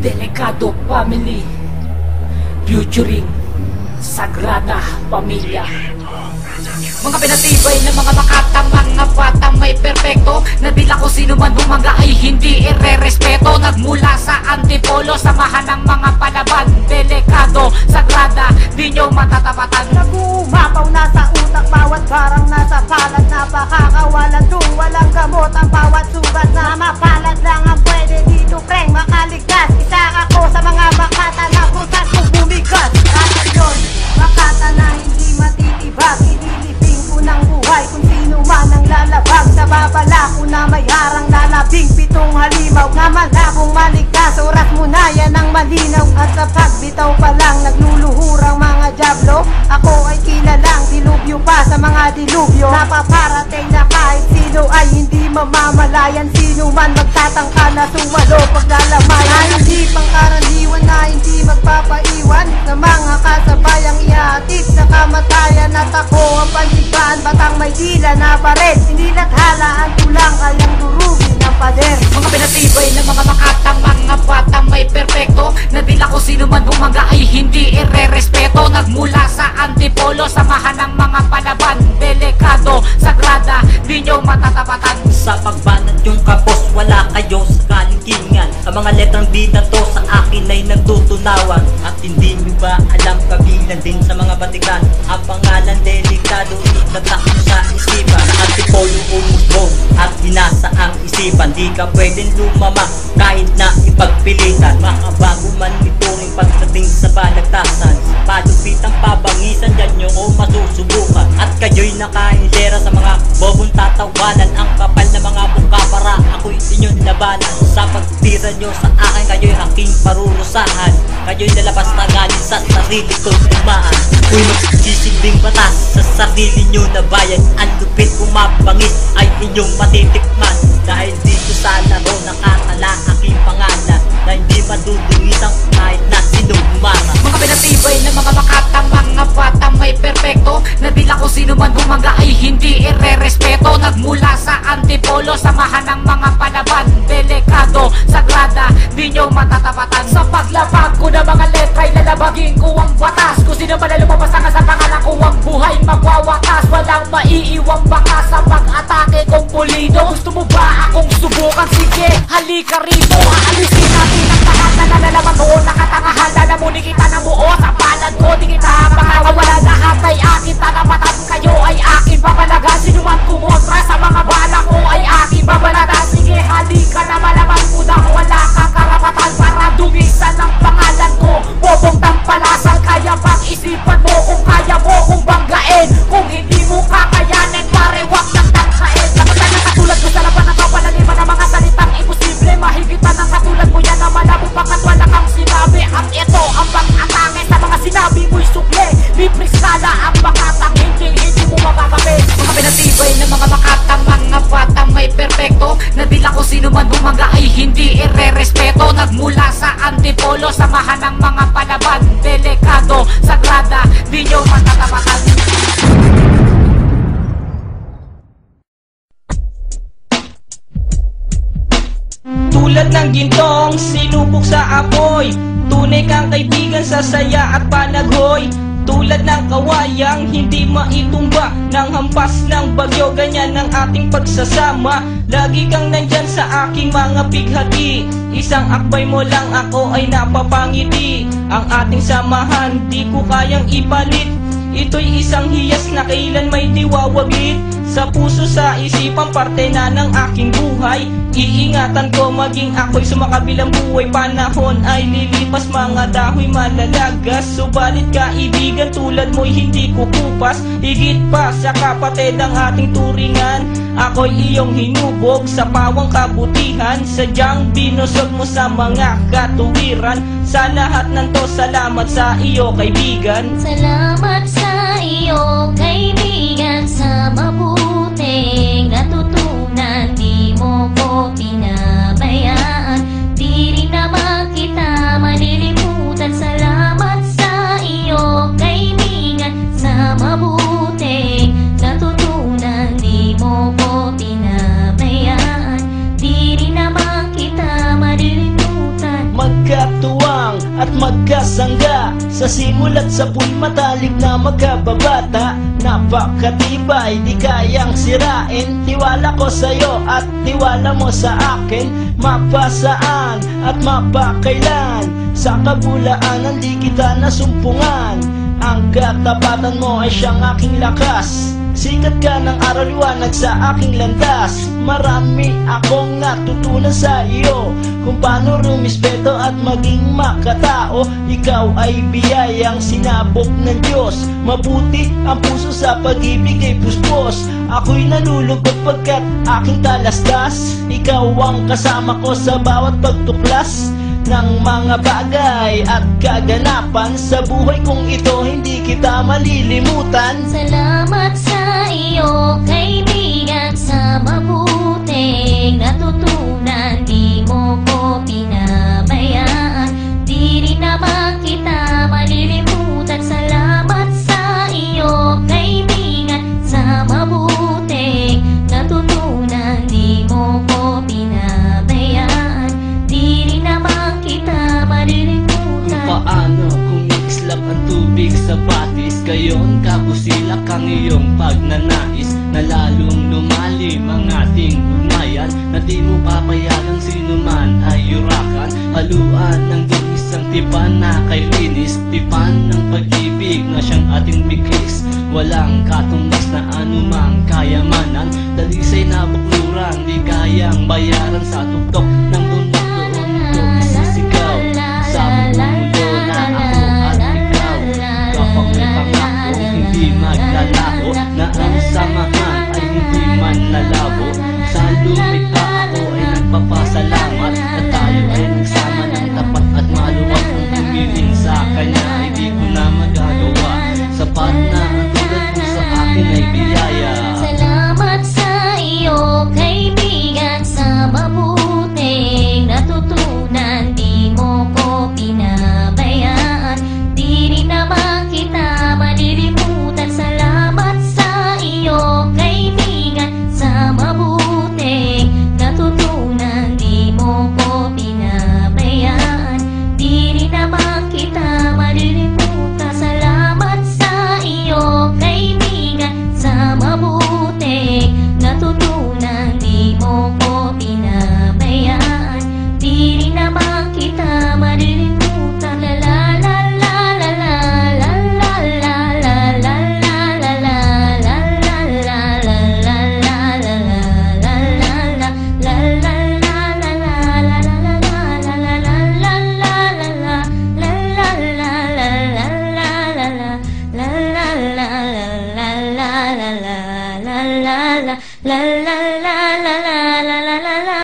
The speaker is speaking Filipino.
Delikado Family featuring Sagrada Pamilya. Mga pinatibay ng mga makatang mga batang may perpekto, na dila ko sino man bumaga ay hindi ire-respeto. Nagmula sa antipolo, samahan ng mga palaban. Delikado, sagrada, di nyo matatapatan. Nag-uumapaw na sa utak, bawat parang nasa palad. Napakakawalan dun, walang gamot ang bawat sugat. Na mapalad lang ang pwede dito, preng makaligtas. Isa ako sa mga makata na kung saan kong bumigas. At yun, makata na hindi matitibag. Ililibing ko ng buhay kung sino man ang lalabag. Sa babala ko na may harang lalabing pitong halimaw. Na malabong maligtas, oras mo na yan ang malinaw. At sa pagbitaw pa lang nagluluhurang mga jablo. Ako ay kilalang dilubyo pa sa mga dilubyo. Napaparating na kahit sino ay hindi mamamalayan. Sino man magtatangka na sumalo paglalamay. Na hindi pangkaraniwan, na hindi magpapaiwan. Na mga kasabayang ihatid sa kamatayan. At ako ang pantiban, batang may dila na pares. Hindi nathala ang tulang kayang durugin ng pader. Mga pinatibay ng mga makatang mga batang may perpekto, na dila ko sino man bumaga ay hindi ire-respeto. Nagmula sa antipolo, samahan ng mga palaban. Delikado, sagrada, di nyo matatapatan. Sa pagbanat yung kapos, wala kayo sa kalingingan. Ang mga letrang B na to sa akin ay nagtutunawan. At hindi nyo ba alam, kabilang din sa mga batikan ang pangalan delikado, itatak sa isipan. Antipolo umusbong at binasa ang isipan. Di ka pwedeng lumama kahit na ipagpilitan. Makabago man ito rin pagdating sa balagtasan. Palupit ang pabangisan, dyan nyo o masusubukan. At kayo'y nakahinsera sa mga bobong tatawanan. Ang kapal na mga buka para ako'y inyong labanan. Sa pagtira nyo sa akin, kayo'y aking parurusahan. Kayo'y lalabas na galing sa sarili ko'y tumaan. Kung magsisilbing batas sa sarili nyo na bayan, ang lupit pumapangit ay inyong matitikman. Dahil dito sa laro nakatala aking pangalan, na hindi madudungisan kahit na sinong umara. Mga pinatibay ng mga makatang mga batang may perpekto, na dila ko sino man bumaga ay hindi ire-respeto. Nagmula sa antipolo, samahan ng mga palaban. Delikado, sagrada, di nyo matatapatan. Sa paglabag ko na mga letra, ilalabagin ko ang batas. Kung sino man na lumabas nga sa pangalan ko, ang buhay magwawakas. Walang maiiwang baka sa pag-atake kong pulido. Gusto mo ba akong subukan? Sige, halika rito. Aalisin natin ang lahat na nalalaman mo. Nakatangahan, lalamunin kita na buo. Sa palad ko, di kita makakawala. Lahat ay akin, tanapatan kayo ay akin papalagan. Sino man kumontra sa mga bala ko ay akin babalatan. Sige, halika na malaman mo na wala kang karapatan para dumisan ang pangalan ko. Bobong tampalasan, kaya pag-isipan mo kung kaya mo kung banggain. Kung hindi mo kakayanin, pare wag nang tangkain. Kapatan na katulad ko sa laban ng kapalaliman ng mga salitang imposible. Mahigitan ng katulad mo yan na malabo pagkat wala kang sinabi. At ito ang pag-atake sa mga sinabi mo'y sukle. Libre skala ang makatang hindi mo makakapit. Mga pinatibay ng mga makatang mga batang may perpekto, na dila ko sino man bumaga ay hindi ire-respeto. Nagmula sa antipolo, samahan ng mga palaban. Delikado, sagrada, di nyo matatapatan. Tulad ng gintong sinubok sa apoy, tunay kang kaibigan sa saya at panaghoy. Tulad ng kawayang hindi maitumba ng hampas ng bagyo, ganyan ang ating pagsasama. Lagi kang nandyan sa aking mga bighati. Isang akbay mo lang ako ay napapangiti. Ang ating samahan di ko kayang ipalit. Ito'y isang hiyas na kailan may diwawaglit. Sa puso, sa isipan, parte na ng aking buhay. Iingatan ko maging ako'y sumakabilang buhay. Panahon ay lilipas, mga dahoy malalagas. Subalit kaibigan tulad mo'y hindi kukupas. Higit pa sa kapatid ang ating turingan. Ako'y iyong hinubog sa pawang kabutihan. Sadyang binusog mo sa mga katuwiran. Sa lahat ng to, salamat sa iyo kaibigan. Salamat sa iyo kaibigan, sa mabuting natutunan. Di mo ko pinabayaan, di rin naman kita malilimutan. Salamat sa iyo kaibigan, sa mabuting natutunan. Di mo ko pinabayaan, di rin naman kita malilimutan. Magkat at magkasangga. Sa simulat sa pool matalik na magkababata, napakatibay, di kayang sirain. Tiwala ko sa'yo at tiwala mo sa akin, mapasaan at mapakailan. Sa kabulaanan di kita nasumpungan, ang katapatan mo ay siyang aking lakas. Sikat ka ng araw liwanag sa aking landas. Marami akong natutunan sa iyo, kung paano rumispeto at maging makatao. Ikaw ay biyayang sinabok ng Diyos. Mabuti ang puso sa pag-ibig ay puspos. Ako'y nalulungkot pagkat aking talastas. Ikaw ang kasama ko sa bawat pagtuklas ng mga bagay at kaganapan. Sa buhay kong ito hindi kita malilimutan. Salamat sa iyo, kaibigan, sa mabuting natutunan. Di mo ko pinabayaan, di rin naman kita malilimutan. Salamat sa iyo, kaibigan, sa mabuting natutunan. Di mo ko pinabayaan, di rin naman kita malilimutan. Paano kung islap ang tubig sa batis, gayon kabusilak ang iyong pagnanais, na lalong lumalim ang ating ugnayan, na di mo papayagang sino man ay yurakan. Haluan ng isang tipan na kay linis, tipan ng pag-ibig na siyang ating bigis. Walang katumbas na anumang kayamanan, dalisay na bukluran, di kayang bayaran. Sa tuktok ng bundok doon ko isisigaw, sa mundo na ako at ikaw. Kapag may pangako hindi maglalaho, na ang samahan ay hindi man lalabo. Sa lumikha ako ay nagpapasalamat, na tayo ay nagsama ng tapat at maluwag. Kung tumingin sa kanya ay di ko na magagawa. Sapat na ang tulad mo sa akin ay biyaya. Salamat sa iyo, kaibigan, sa mabuting natutunan. Di mo ko pinabayaan, di rin naman kita malilimutan. Salamat sa iyo, kaibigan, sa mabuting natutunan. Di mo ko pinabayaan, di rin naman kita malilimutan. Salamat sa iyo, kaibigan, sa mabuting natutunan. Di mo ko pinabayaan, di rin naman kita malilimutan. La la la la la la la la la la la la la la la la la la la.